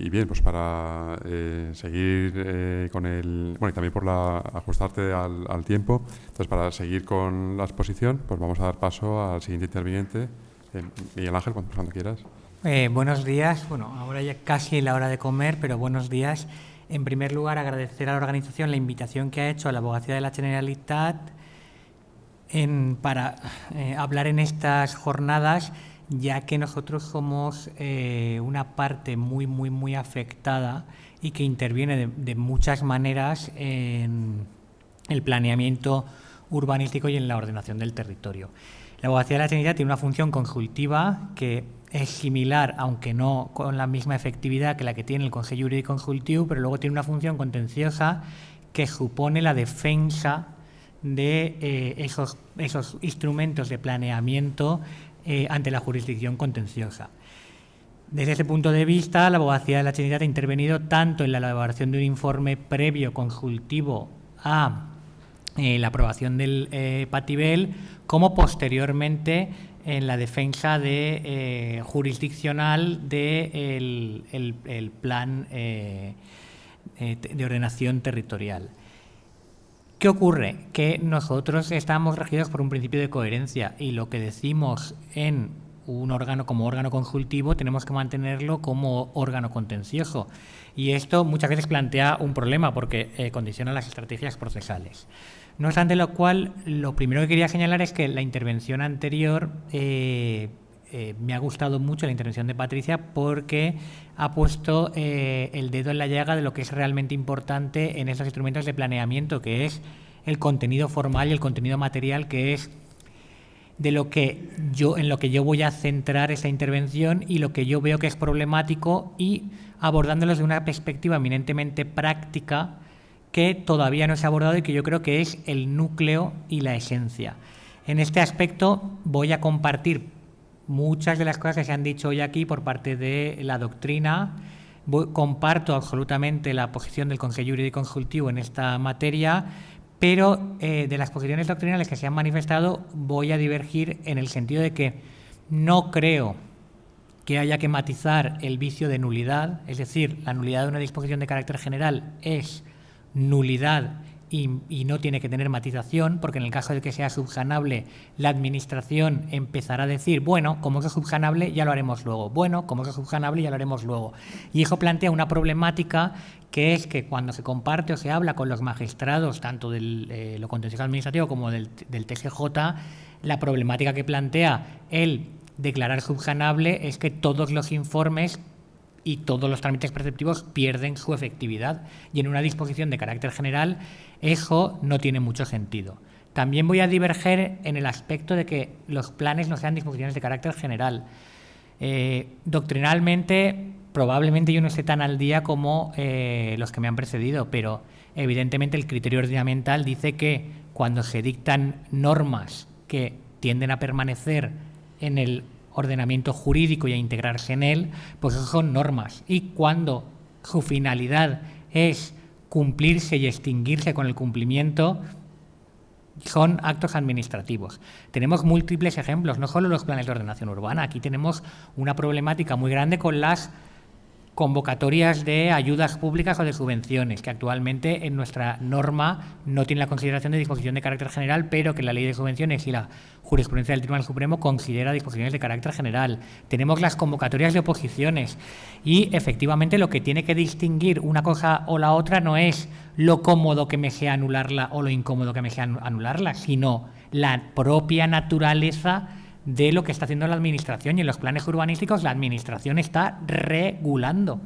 Y bien, pues para seguir con el... Bueno, y también por ajustarte al tiempo, entonces para seguir con la exposición, pues vamos a dar paso al siguiente interviniente. Miguel Ángel, cuando quieras. Buenos días. Bueno, ahora ya casi la hora de comer, pero buenos días. En primer lugar, agradecer a la organización la invitación que ha hecho a la Abogacía de la Generalitat para hablar en estas jornadas, ya que nosotros somos una parte muy afectada y que interviene de muchas maneras en el planeamiento urbanístico y en la ordenación del territorio. La Abogacía de la Generalitat tiene una función consultiva que es similar, aunque no con la misma efectividad que la que tiene el Consell Jurídic Consultiu, pero luego tiene una función contenciosa que supone la defensa de esos instrumentos de planeamiento ante la jurisdicción contenciosa. Desde ese punto de vista, la Abogacía de la Generalitat ha intervenido tanto en la elaboración de un informe previo consultivo a la aprobación del Patibel, como posteriormente en la defensa jurisdiccional del plan de ordenación territorial. ¿Qué ocurre? Que nosotros estamos regidos por un principio de coherencia y lo que decimos en un órgano como órgano consultivo tenemos que mantenerlo como órgano contencioso. Y esto muchas veces plantea un problema porque condiciona las estrategias procesales. No obstante lo cual, lo primero que quería señalar es que la intervención anterior me ha gustado mucho, la intervención de Patricia, porque ha puesto el dedo en la llaga de lo que es realmente importante en estos instrumentos de planeamiento, que es el contenido formal y el contenido material, que es en lo que yo voy a centrar esta intervención y lo que yo veo que es problemático, y abordándolos de una perspectiva eminentemente práctica que todavía no se ha abordado y que yo creo que es el núcleo y la esencia. En este aspecto voy a compartir muchas de las cosas que se han dicho hoy aquí por parte de la doctrina. Comparto absolutamente la posición del Consell Jurídic Consultiu en esta materia, pero de las posiciones doctrinales que se han manifestado voy a divergir en el sentido de que no creo que haya que matizar el vicio de nulidad, es decir, la nulidad de una disposición de carácter general es nulidad y no tiene que tener matización, porque en el caso de que sea subsanable, la administración empezará a decir, bueno, como que es subsanable, ya lo haremos luego, bueno, como que es subsanable, ya lo haremos luego. Y eso plantea una problemática, que es que cuando se comparte o se habla con los magistrados, tanto de lo contencioso administrativo como del TSJ, la problemática que plantea el declarar subsanable es que todos los informes y todos los trámites preceptivos pierden su efectividad, y en una disposición de carácter general eso no tiene mucho sentido. También voy a diverger en el aspecto de que los planes no sean disposiciones de carácter general. Doctrinalmente, probablemente yo no esté tan al día como los que me han precedido, pero evidentemente el criterio ordenamental dice que cuando se dictan normas que tienden a permanecer en el ordenamiento jurídico y a integrarse en él, pues eso son normas. Y cuando su finalidad es cumplirse y extinguirse con el cumplimiento, son actos administrativos. Tenemos múltiples ejemplos, no solo los planes de ordenación urbana. Aquí tenemos una problemática muy grande con las convocatorias de ayudas públicas o de subvenciones, que actualmente en nuestra norma no tiene la consideración de disposición de carácter general, pero que la ley de subvenciones y la jurisprudencia del Tribunal Supremo considera disposiciones de carácter general. Tenemos las convocatorias de oposiciones y efectivamente lo que tiene que distinguir una cosa o la otra no es lo cómodo que me sea anularla o lo incómodo que me sea anularla, sino la propia naturaleza de lo que está haciendo la Administración. Y en los planes urbanísticos la Administración está regulando.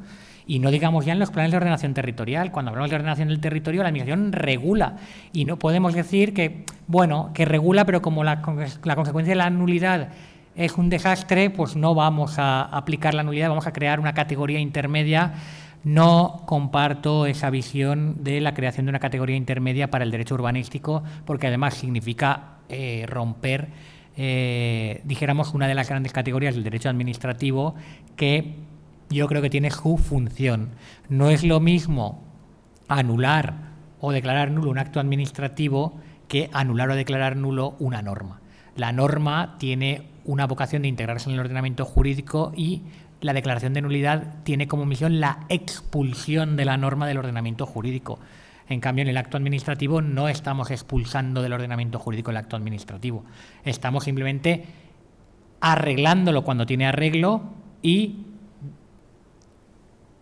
Y no digamos ya en los planes de ordenación territorial. Cuando hablamos de ordenación del territorio, la Administración regula. Y no podemos decir que, bueno, que regula, pero como la consecuencia de la nulidad es un desastre, pues no vamos a aplicar la nulidad, vamos a crear una categoría intermedia. No comparto esa visión de la creación de una categoría intermedia para el derecho urbanístico, porque además significa romper dijéramos una de las grandes categorías del derecho administrativo, que yo creo que tiene su función. No es lo mismo anular o declarar nulo un acto administrativo que anular o declarar nulo una norma. La norma tiene una vocación de integrarse en el ordenamiento jurídico y la declaración de nulidad tiene como misión la expulsión de la norma del ordenamiento jurídico. En cambio, en el acto administrativo no estamos expulsando del ordenamiento jurídico el acto administrativo. Estamos simplemente arreglándolo cuando tiene arreglo y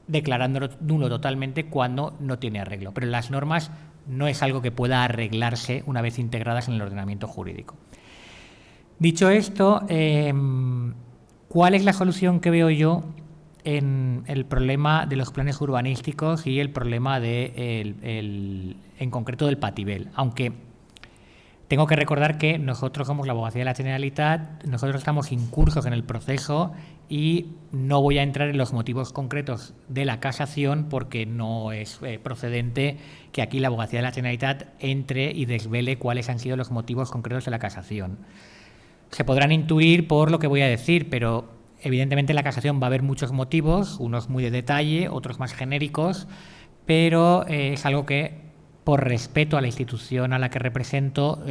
declarándolo nulo totalmente cuando no tiene arreglo. Pero las normas no es algo que pueda arreglarse una vez integradas en el ordenamiento jurídico. Dicho esto, ¿cuál es la solución que veo yo en el problema de los planes urbanísticos y el problema en concreto del Patibel? Aunque tengo que recordar que nosotros somos la Abogacía de la Generalitat, nosotros estamos incursos en el proceso y no voy a entrar en los motivos concretos de la casación porque no es procedente que aquí la Abogacía de la Generalitat entre y desvele cuáles han sido los motivos concretos de la casación. Se podrán intuir por lo que voy a decir, pero evidentemente en la casación va a haber muchos motivos, unos muy de detalle, otros más genéricos, pero es algo que por respeto a la institución a la que represento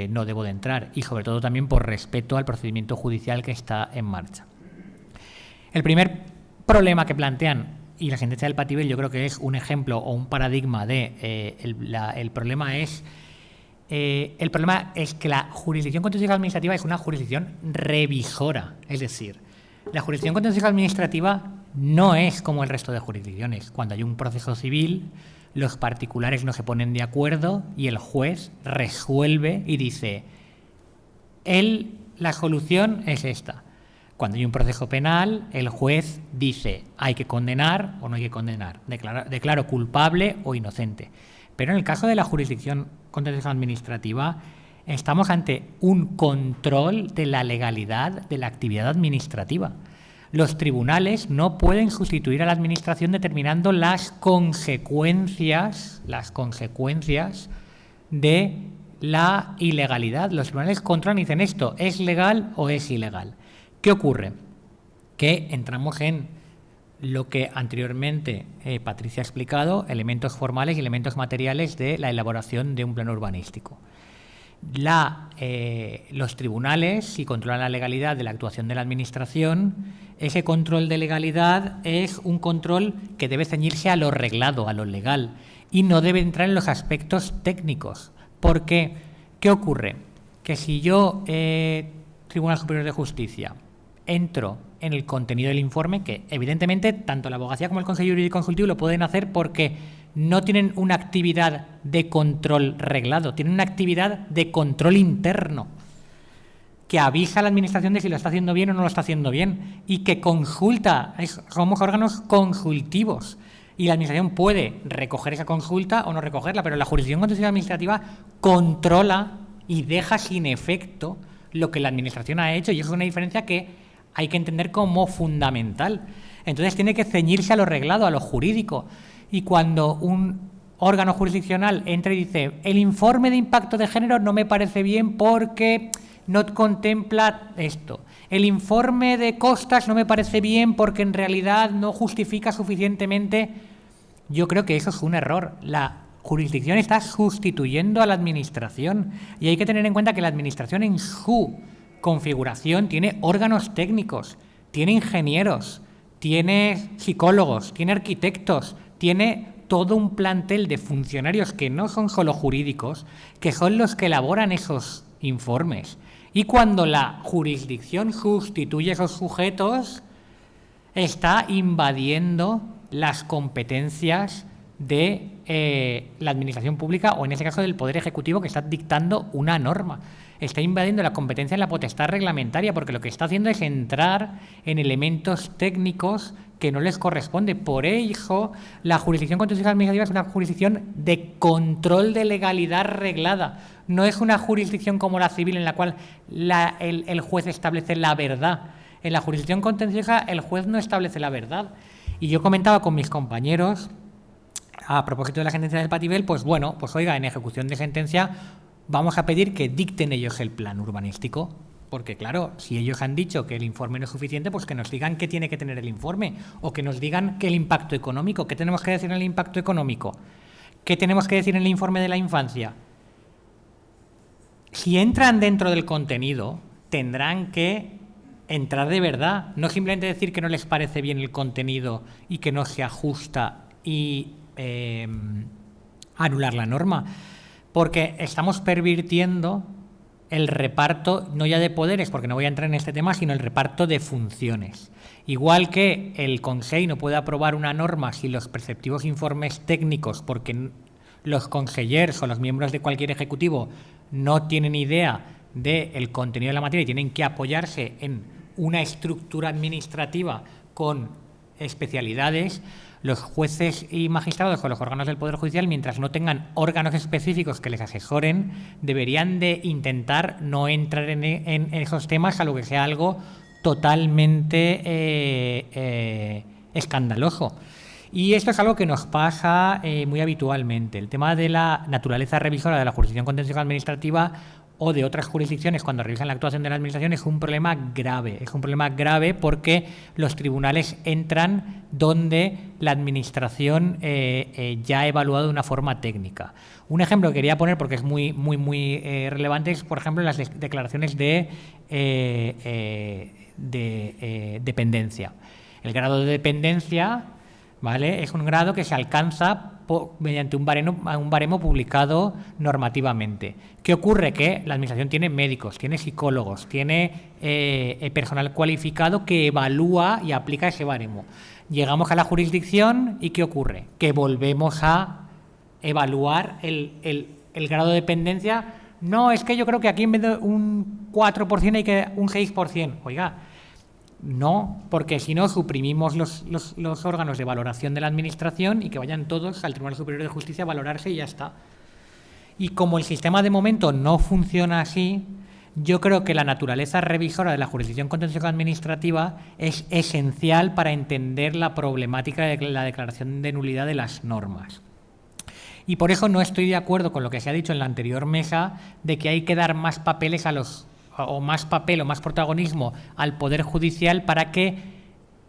no debo de entrar y sobre todo también por respeto al procedimiento judicial que está en marcha. El primer problema que plantean, y la sentencia del Patibel yo creo que es un ejemplo o un paradigma de el problema es que la jurisdicción contenciosa administrativa es una jurisdicción revisora, es decir, la jurisdicción contenciosa administrativa no es como el resto de jurisdicciones. Cuando hay un proceso civil, los particulares no se ponen de acuerdo y el juez resuelve y dice, la solución es esta. Cuando hay un proceso penal, el juez dice, hay que condenar o no hay que condenar, declaro culpable o inocente. Pero en el caso de la jurisdicción contenciosa administrativa, estamos ante un control de la legalidad de la actividad administrativa. Los tribunales no pueden sustituir a la administración determinando las consecuencias de la ilegalidad. Los tribunales controlan y dicen esto es legal o es ilegal. ¿Qué ocurre? Que entramos en lo que anteriormente Patricia ha explicado, elementos formales y elementos materiales de la elaboración de un plano urbanístico. Los tribunales, si controlan la legalidad de la actuación de la administración, ese control de legalidad es un control que debe ceñirse a lo reglado, a lo legal, y no debe entrar en los aspectos técnicos. Porque, ¿qué ocurre? Que si yo, Tribunal Superior de Justicia, entro en el contenido del informe, que evidentemente tanto la abogacía como el Consejo Jurídico Consultivo lo pueden hacer porque no tienen una actividad de control reglado, tienen una actividad de control interno que avisa a la administración de si lo está haciendo bien o no lo está haciendo bien y que consulta, somos órganos consultivos y la administración puede recoger esa consulta o no recogerla, pero la jurisdicción contenciosa administrativa controla y deja sin efecto lo que la administración ha hecho y eso es una diferencia que hay que entender como fundamental. Entonces tiene que ceñirse a lo reglado, a lo jurídico. Y cuando un órgano jurisdiccional entra y dice el informe de impacto de género no me parece bien porque no contempla esto, el informe de costas no me parece bien porque en realidad no justifica suficientemente, yo creo que eso es un error. La jurisdicción está sustituyendo a la administración y hay que tener en cuenta que la administración en su configuración tiene órganos técnicos, tiene ingenieros, tiene psicólogos, tiene arquitectos, tiene todo un plantel de funcionarios que no son solo jurídicos, que son los que elaboran esos informes. Y cuando la jurisdicción sustituye a esos sujetos, está invadiendo las competencias de la administración pública o en ese caso del Poder Ejecutivo que está dictando una norma. Está invadiendo la competencia en la potestad reglamentaria porque lo que está haciendo es entrar en elementos técnicos que no les corresponde. Por ello, la jurisdicción contenciosa administrativa es una jurisdicción de control de legalidad reglada. No es una jurisdicción como la civil en la cual el juez establece la verdad. En la jurisdicción contenciosa el juez no establece la verdad. Y yo comentaba con mis compañeros a propósito de la sentencia del Patibel, pues bueno, pues oiga, en ejecución de sentencia vamos a pedir que dicten ellos el plan urbanístico, porque claro, si ellos han dicho que el informe no es suficiente, pues que nos digan qué tiene que tener el informe, o que nos digan que el impacto económico, qué tenemos que decir en el impacto económico, qué tenemos que decir en el informe de la infancia. Si entran dentro del contenido, tendrán que entrar de verdad, no simplemente decir que no les parece bien el contenido y que no se ajusta y anular la norma, porque estamos pervirtiendo el reparto, no ya de poderes, porque no voy a entrar en este tema, sino el reparto de funciones. Igual que el Consell no puede aprobar una norma sin los preceptivos informes técnicos, porque los consellers o los miembros de cualquier ejecutivo no tienen idea del contenido de la materia y tienen que apoyarse en una estructura administrativa con especialidades, los jueces y magistrados o los órganos del Poder Judicial, mientras no tengan órganos específicos que les asesoren, deberían de intentar no entrar en esos temas, a lo que sea algo totalmente escandaloso. Y esto es algo que nos pasa muy habitualmente. El tema de la naturaleza revisora de la jurisdicción contencioso administrativa o de otras jurisdicciones cuando revisan la actuación de la administración es un problema grave. Es un problema grave porque los tribunales entran donde la administración ya ha evaluado de una forma técnica. Un ejemplo que quería poner, porque es muy relevante, es, por ejemplo, las declaraciones de dependencia. El grado de dependencia, ¿vale?, es un grado que se alcanza mediante un baremo publicado normativamente. ¿Qué ocurre? Que la administración tiene médicos, tiene psicólogos, tiene personal cualificado que evalúa y aplica ese baremo. Llegamos a la jurisdicción y ¿qué ocurre? Que volvemos a evaluar el grado de dependencia. No, es que yo creo que aquí en vez de un 4% hay que un 6%. Oiga, no, porque si no suprimimos los órganos de valoración de la administración y que vayan todos al Tribunal Superior de Justicia a valorarse y ya está. Y como el sistema de momento no funciona así, yo creo que la naturaleza revisora de la jurisdicción contencioso administrativa es esencial para entender la problemática de la declaración de nulidad de las normas. Y por eso no estoy de acuerdo con lo que se ha dicho en la anterior mesa de que hay que dar más papeles o más protagonismo al Poder Judicial para que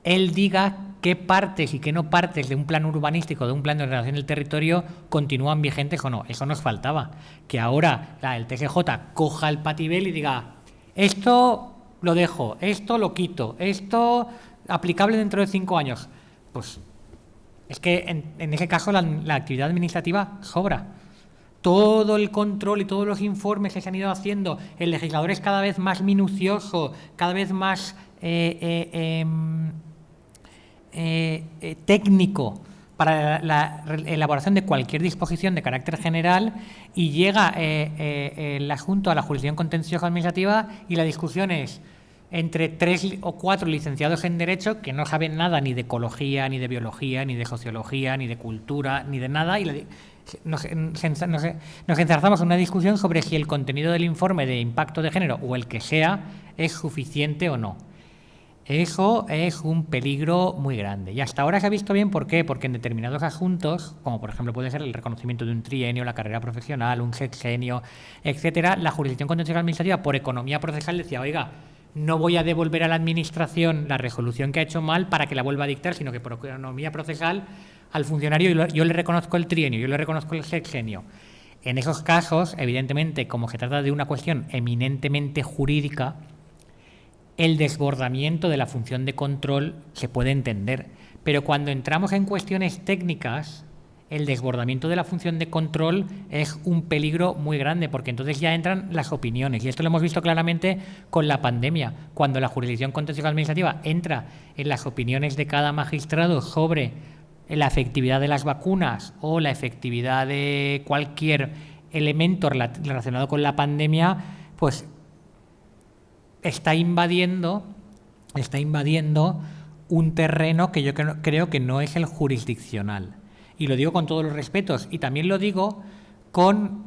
él diga qué partes y qué no partes de un plan urbanístico, de un plan de ordenación del territorio continúan vigentes o no. Eso nos faltaba. Que ahora el TSJ coja el patibel y diga, esto lo dejo, esto lo quito, esto aplicable dentro de 5 años. Pues es que en ese caso la actividad administrativa sobra. Todo el control y todos los informes que se han ido haciendo, el legislador es cada vez más minucioso, cada vez más técnico para la elaboración de cualquier disposición de carácter general, y llega el asunto a la jurisdicción contencioso administrativa y la discusión es entre 3 o 4 licenciados en Derecho que no saben nada ni de ecología, ni de biología, ni de sociología, ni de cultura, ni de nada, y nos enzarzamos en una discusión sobre si el contenido del informe de impacto de género o el que sea es suficiente o no. Eso es un peligro muy grande. Y hasta ahora se ha visto bien. ¿Por qué? Porque en determinados asuntos, como por ejemplo puede ser el reconocimiento de un trienio, la carrera profesional, un sexenio, etcétera, la jurisdicción contencioso administrativa por economía procesal decía, oiga, no voy a devolver a la administración la resolución que ha hecho mal para que la vuelva a dictar, sino que por economía procesal al funcionario yo le reconozco el trienio, yo le reconozco el sexenio. En esos casos, evidentemente, como se trata de una cuestión eminentemente jurídica, el desbordamiento de la función de control se puede entender. Pero cuando entramos en cuestiones técnicas, el desbordamiento de la función de control es un peligro muy grande, porque entonces ya entran las opiniones. Y esto lo hemos visto claramente con la pandemia. Cuando la jurisdicción contencioso administrativa entra en las opiniones de cada magistrado sobre la efectividad de las vacunas o la efectividad de cualquier elemento relacionado con la pandemia, pues está invadiendo un terreno que yo creo que no es el jurisdiccional. Y lo digo con todos los respetos. Y también lo digo con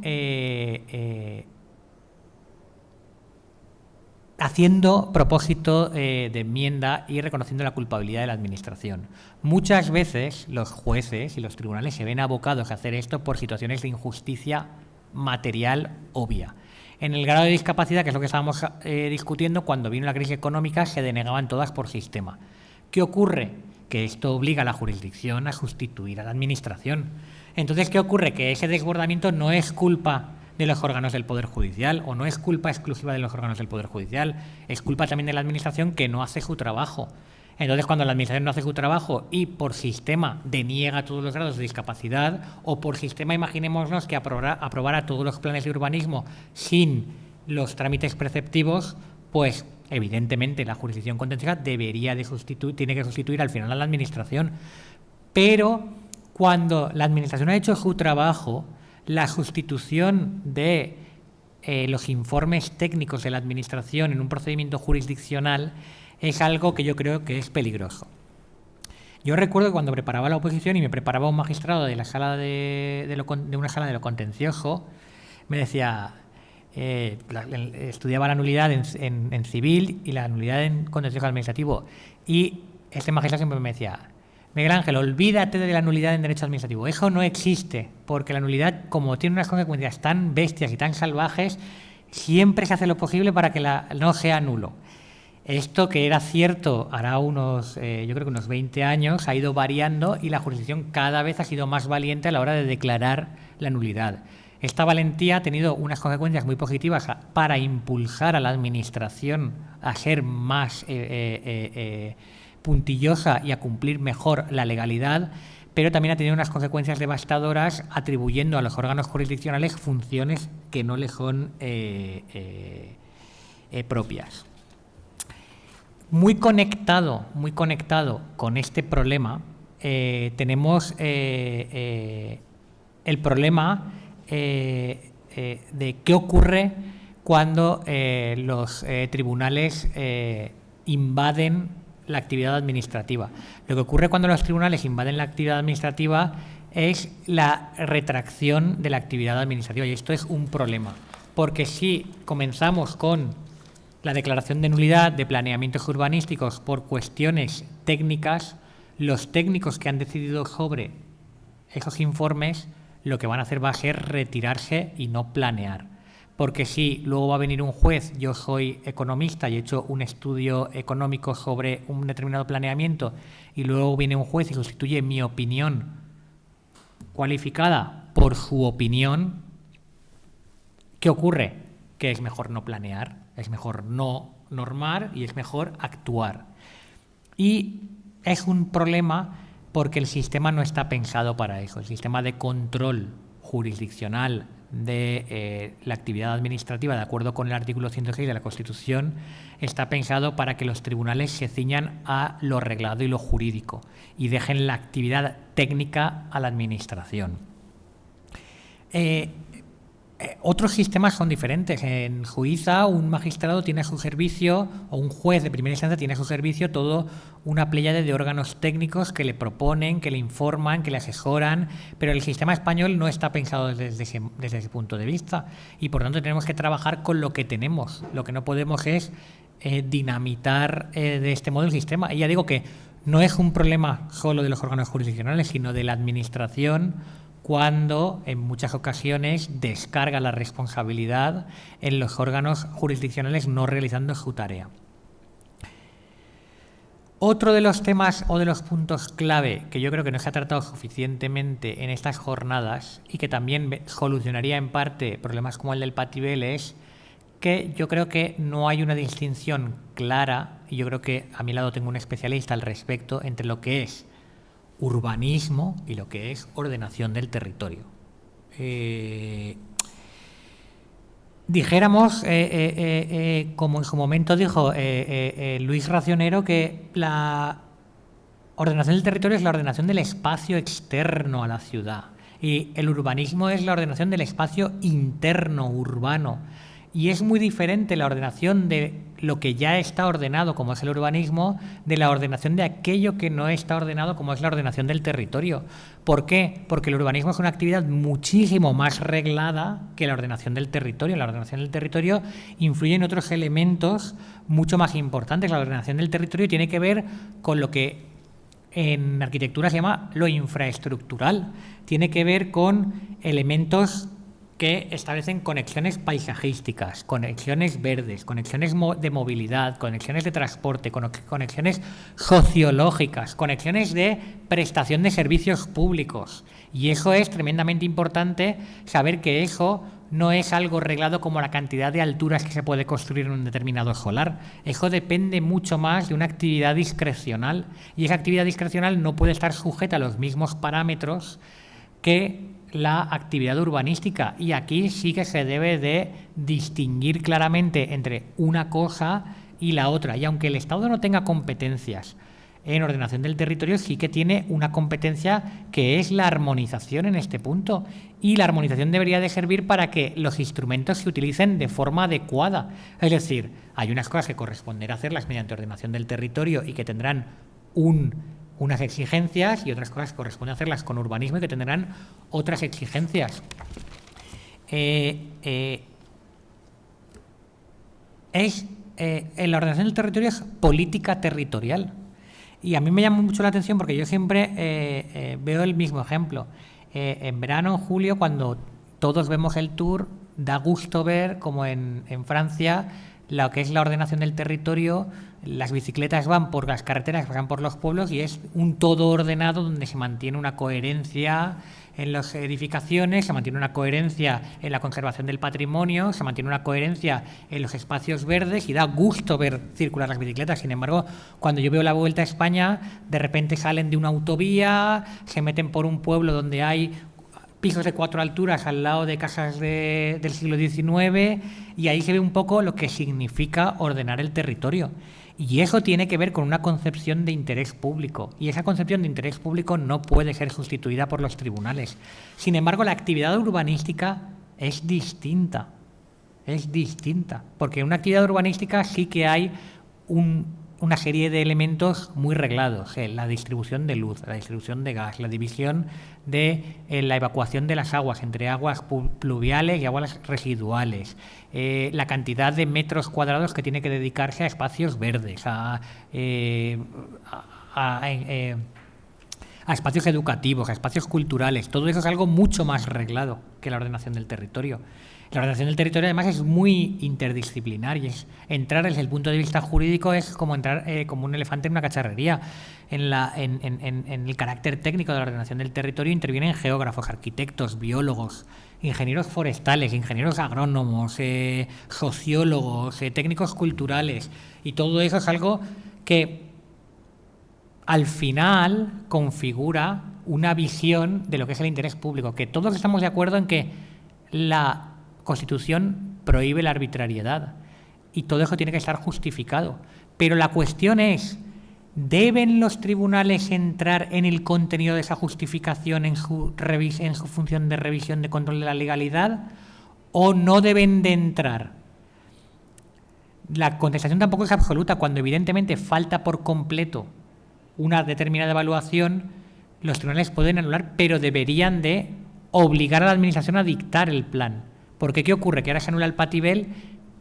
haciendo propósito de enmienda y reconociendo la culpabilidad de la Administración. Muchas veces los jueces y los tribunales se ven abocados a hacer esto por situaciones de injusticia material obvia. En el grado de discapacidad, que es lo que estábamos discutiendo, cuando vino la crisis económica se denegaban todas por sistema. ¿Qué ocurre? Que esto obliga a la jurisdicción a sustituir a la Administración. Entonces, ¿qué ocurre? Que ese desbordamiento no es culpa de los órganos del Poder Judicial, o no es culpa exclusiva de los órganos del Poder Judicial, es culpa también de la Administración que no hace su trabajo. Entonces, cuando la Administración no hace su trabajo y por sistema deniega todos los grados de discapacidad, o por sistema, imaginémonos que aprobara todos los planes de urbanismo sin los trámites preceptivos, pues evidentemente la jurisdicción contenciosa tiene que sustituir al final a la Administración. Pero cuando la Administración ha hecho su trabajo, la sustitución de los informes técnicos de la Administración en un procedimiento jurisdiccional es algo que yo creo que es peligroso. Yo recuerdo que cuando preparaba la oposición y me preparaba un magistrado de la sala de una sala de lo contencioso, me decía, estudiaba la nulidad en civil y la nulidad en contencioso administrativo, y este magistrado siempre me decía: Miguel Ángel, olvídate de la nulidad en derecho administrativo, eso no existe, porque la nulidad, como tiene unas consecuencias tan bestias y tan salvajes, siempre se hace lo posible para que no sea nulo. Esto, que era cierto hará yo creo que unos 20 años, ha ido variando y la jurisdicción cada vez ha sido más valiente a la hora de declarar la nulidad. Esta valentía ha tenido unas consecuencias muy positivas para impulsar a la Administración a ser más puntillosa y a cumplir mejor la legalidad, pero también ha tenido unas consecuencias devastadoras atribuyendo a los órganos jurisdiccionales funciones que no les son propias. Muy conectado con este problema, tenemos el problema de qué ocurre cuando los tribunales invaden la actividad administrativa. Lo que ocurre cuando los tribunales invaden la actividad administrativa es la retracción de la actividad administrativa, y esto es un problema, porque si comenzamos con la declaración de nulidad de planeamientos urbanísticos por cuestiones técnicas, los técnicos que han decidido sobre esos informes lo que van a hacer va a ser retirarse y no planear. Porque si luego va a venir un juez, yo soy economista y he hecho un estudio económico sobre un determinado planeamiento, y luego viene un juez y sustituye mi opinión cualificada por su opinión, ¿qué ocurre? Que es mejor no planear, es mejor no normar y es mejor actuar. Y es un problema porque el sistema no está pensado para eso. El sistema de control jurisdiccional de la actividad administrativa, de acuerdo con el artículo 106 de la Constitución, está pensado para que los tribunales se ciñan a lo reglado y lo jurídico y dejen la actividad técnica a la Administración. Otros sistemas son diferentes. En Suiza, un magistrado tiene a su servicio, o un juez de primera instancia tiene a su servicio, todo una pléyade de órganos técnicos que le proponen, que le informan, que le asesoran, pero el sistema español no está pensado desde ese punto de vista, y por tanto tenemos que trabajar con lo que tenemos. Lo que no podemos es dinamitar de este modo el sistema. Y ya digo que no es un problema solo de los órganos jurisdiccionales, sino de la Administración, cuando en muchas ocasiones descarga la responsabilidad en los órganos jurisdiccionales no realizando su tarea. Otro de los temas o de los puntos clave que yo creo que no se ha tratado suficientemente en estas jornadas y que también solucionaría en parte problemas como el del Patibel es que yo creo que no hay una distinción clara, y yo creo que a mi lado tengo un especialista al respecto, entre lo que es urbanismo y lo que es ordenación del territorio. Dijéramos, como en su momento dijo Luis Racionero, que la ordenación del territorio es la ordenación del espacio externo a la ciudad, y el urbanismo es la ordenación del espacio interno urbano. Y es muy diferente la ordenación de lo que ya está ordenado, como es el urbanismo, de la ordenación de aquello que no está ordenado, como es la ordenación del territorio. ¿Por qué? Porque el urbanismo es una actividad muchísimo más reglada que la ordenación del territorio. La ordenación del territorio influye en otros elementos mucho más importantes. La ordenación del territorio tiene que ver con lo que en arquitectura se llama lo infraestructural. Tiene que ver con elementos que establecen conexiones paisajísticas, conexiones verdes, conexiones de movilidad, conexiones de transporte, conexiones sociológicas, conexiones de prestación de servicios públicos. Y eso es tremendamente importante, saber que eso no es algo reglado como la cantidad de alturas que se puede construir en un determinado solar. Eso depende mucho más de una actividad discrecional, y esa actividad discrecional no puede estar sujeta a los mismos parámetros que la actividad urbanística, y aquí sí que se debe de distinguir claramente entre una cosa y la otra. Y aunque el Estado no tenga competencias en ordenación del territorio, sí que tiene una competencia que es la armonización en este punto, y la armonización debería de servir para que los instrumentos se utilicen de forma adecuada. Es decir, hay unas cosas que corresponderá hacerlas mediante ordenación del territorio y que tendrán unas exigencias, y otras cosas que corresponde hacerlas con urbanismo y que tendrán otras exigencias. La ordenación del territorio es política territorial, y a mí me llama mucho la atención porque yo siempre veo el mismo ejemplo. En verano, en julio, cuando todos vemos el Tour, da gusto ver como en Francia lo que es la ordenación del territorio. Las bicicletas van por las carreteras, van por los pueblos, y es un todo ordenado donde se mantiene una coherencia en las edificaciones, se mantiene una coherencia en la conservación del patrimonio, se mantiene una coherencia en los espacios verdes, y da gusto ver circular las bicicletas. Sin embargo, cuando yo veo la Vuelta a España, de repente salen de una autovía, se meten por un pueblo donde hay pisos de 4 alturas al lado de casas del siglo XIX, y ahí se ve un poco lo que significa ordenar el territorio. Y eso tiene que ver con una concepción de interés público, y esa concepción de interés público no puede ser sustituida por los tribunales. Sin embargo, la actividad urbanística es distinta, porque en una actividad urbanística sí que hay una serie de elementos muy reglados: la distribución de luz, la distribución de gas, la división de la evacuación de las aguas entre aguas pluviales y aguas residuales, la cantidad de metros cuadrados que tiene que dedicarse a espacios verdes, a espacios educativos, a espacios culturales. Todo eso es algo mucho más reglado que la ordenación del territorio. La ordenación del territorio, además, es muy interdisciplinar, y entrar desde el punto de vista jurídico es como entrar como un elefante en una cacharrería. En el carácter técnico de la ordenación del territorio intervienen geógrafos, arquitectos, biólogos, ingenieros forestales, ingenieros agrónomos, sociólogos, técnicos culturales, y todo eso es algo que al final configura una visión de lo que es el interés público, que todos estamos de acuerdo en que la Constitución prohíbe la arbitrariedad, y todo eso tiene que estar justificado. Pero la cuestión es, ¿deben los tribunales entrar en el contenido de esa justificación en su función de revisión de control de la legalidad, o no deben de entrar? La contestación tampoco es absoluta. Cuando evidentemente falta por completo una determinada evaluación, los tribunales pueden anular, pero deberían de obligar a la administración a dictar el plan. Porque ¿qué ocurre? Que ahora se anula el Patibel,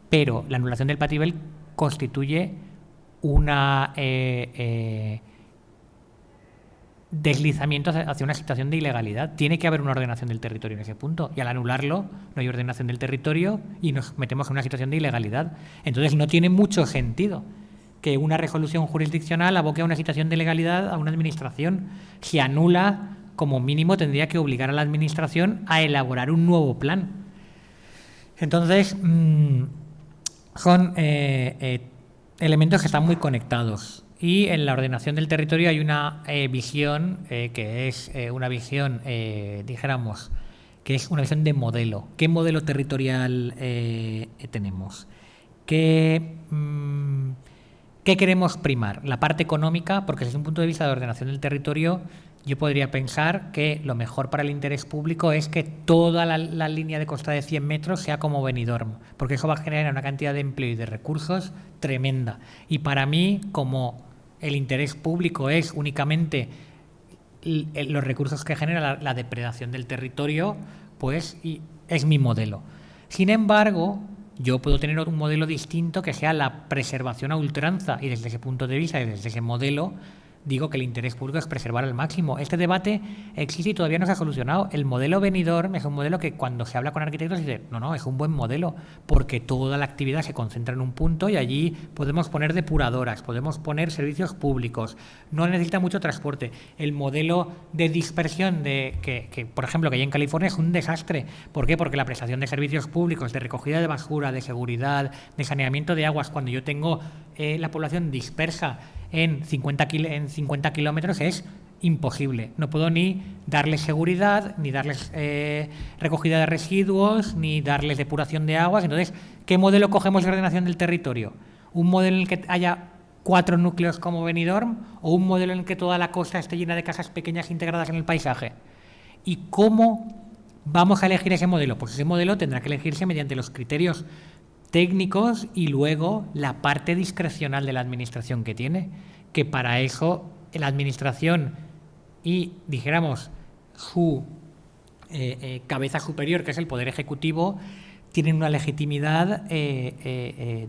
pero la anulación del Patibel constituye una deslizamiento hacia una situación de ilegalidad. Tiene que haber una ordenación del territorio en ese punto, y al anularlo no hay ordenación del territorio y nos metemos en una situación de ilegalidad. Entonces no tiene mucho sentido que una resolución jurisdiccional aboque a una situación de ilegalidad a una administración. Si anula, como mínimo tendría que obligar a la administración a elaborar un nuevo plan. Entonces, son elementos que están muy conectados. Y en la ordenación del territorio hay una visión que es una visión, dijéramos, que es una visión de modelo. ¿Qué modelo territorial tenemos? ¿Qué queremos primar? La parte económica, porque desde un punto de vista de ordenación del territorio, yo podría pensar que lo mejor para el interés público es que toda la línea de costa de 100 metros sea como Benidorm, porque eso va a generar una cantidad de empleo y de recursos tremenda. Y para mí, como el interés público es únicamente los recursos que genera la depredación del territorio, pues es mi modelo. Sin embargo, yo puedo tener un modelo distinto que sea la preservación a ultranza, y desde ese punto de vista y desde ese modelo digo que el interés público es preservar al máximo. Este debate existe y todavía no se ha solucionado. El modelo Benidorm es un modelo que cuando se habla con arquitectos se dice, no, es un buen modelo, porque toda la actividad se concentra en un punto y allí podemos poner depuradoras, podemos poner servicios públicos, no necesita mucho transporte. El modelo de dispersión que por ejemplo, que hay en California es un desastre. ¿Por qué? Porque la prestación de servicios públicos, de recogida de basura, de seguridad, de saneamiento de aguas, cuando yo tengo la población dispersa en 50 kilómetros es imposible. No puedo ni darles seguridad, ni darles recogida de residuos, ni darles depuración de aguas. Entonces, ¿qué modelo cogemos de ordenación del territorio? ¿Un modelo en el que haya 4 núcleos como Benidorm o un modelo en el que toda la costa esté llena de casas pequeñas integradas en el paisaje? ¿Y cómo vamos a elegir ese modelo? Pues ese modelo tendrá que elegirse mediante los criterios técnicos y luego la parte discrecional de la administración que tiene, que para eso la administración y, dijéramos, su cabeza superior, que es el Poder Ejecutivo, tienen una legitimidad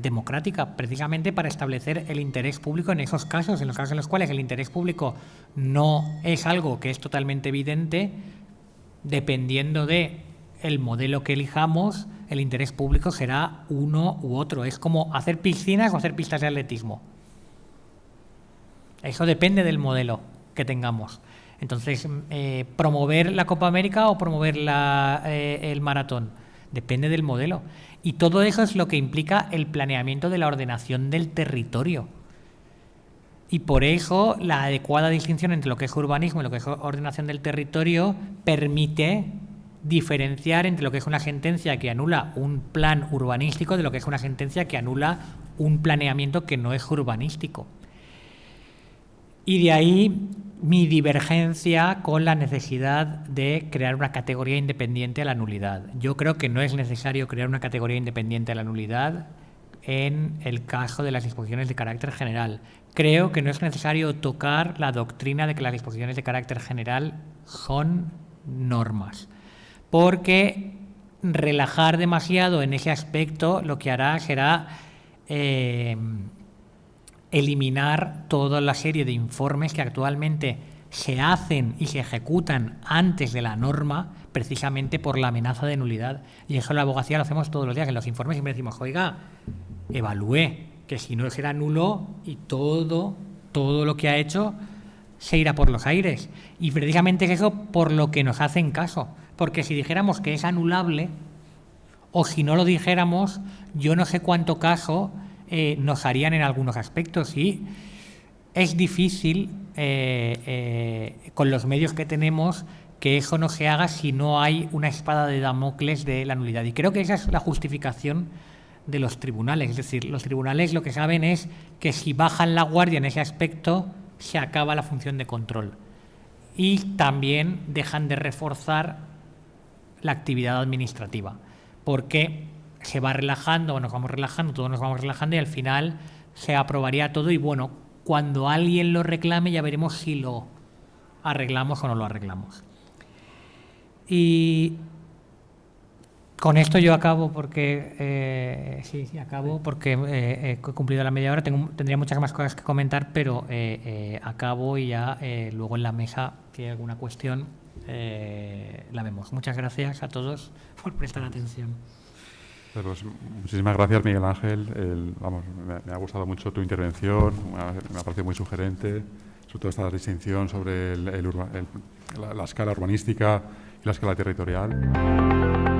democrática, precisamente para establecer el interés público en esos casos, en los casos en los cuales el interés público no es algo que es totalmente evidente, dependiendo de el modelo que elijamos, el interés público será uno u otro. Es como hacer piscinas o hacer pistas de atletismo. Eso depende del modelo que tengamos. Entonces, promover la Copa América o promover el maratón, depende del modelo. Y todo eso es lo que implica el planeamiento de la ordenación del territorio. Y por eso la adecuada distinción entre lo que es urbanismo y lo que es ordenación del territorio permite diferenciar entre lo que es una sentencia que anula un plan urbanístico de lo que es una sentencia que anula un planeamiento que no es urbanístico. Y de ahí mi divergencia con la necesidad de crear una categoría independiente a la nulidad. Yo creo que no es necesario crear una categoría independiente a la nulidad en el caso de las disposiciones de carácter general. Creo que no es necesario tocar la doctrina de que las disposiciones de carácter general son normas, porque relajar demasiado en ese aspecto lo que hará será eliminar toda la serie de informes que actualmente se hacen y se ejecutan antes de la norma, precisamente por la amenaza de nulidad. Y eso en la abogacía lo hacemos todos los días. En los informes siempre decimos, oiga, evalúe, que si no será nulo y todo lo que ha hecho se irá por los aires. Y precisamente es eso por lo que nos hacen caso. Porque si dijéramos que es anulable, o si no lo dijéramos, yo no sé cuánto caso nos harían en algunos aspectos. Y es difícil, con los medios que tenemos, que eso no se haga si no hay una espada de Damocles de la nulidad. Y creo que esa es la justificación de los tribunales. Es decir, los tribunales lo que saben es que si bajan la guardia en ese aspecto, se acaba la función de control. Y también dejan de reforzar la actividad administrativa, porque se va relajando, nos vamos relajando, todos nos vamos relajando y al final se aprobaría todo y bueno, cuando alguien lo reclame ya veremos si lo arreglamos o no lo arreglamos. Y con esto yo acabo porque acabo porque he cumplido la media hora. Tendría muchas más cosas que comentar, pero acabo y ya luego en la mesa, si hay alguna cuestión, la vemos. Muchas gracias a todos por prestar atención. Pues muchísimas gracias, Miguel Ángel. Me ha gustado mucho tu intervención, me ha parecido muy sugerente, sobre todo esta distinción sobre la escala urbanística y la escala territorial.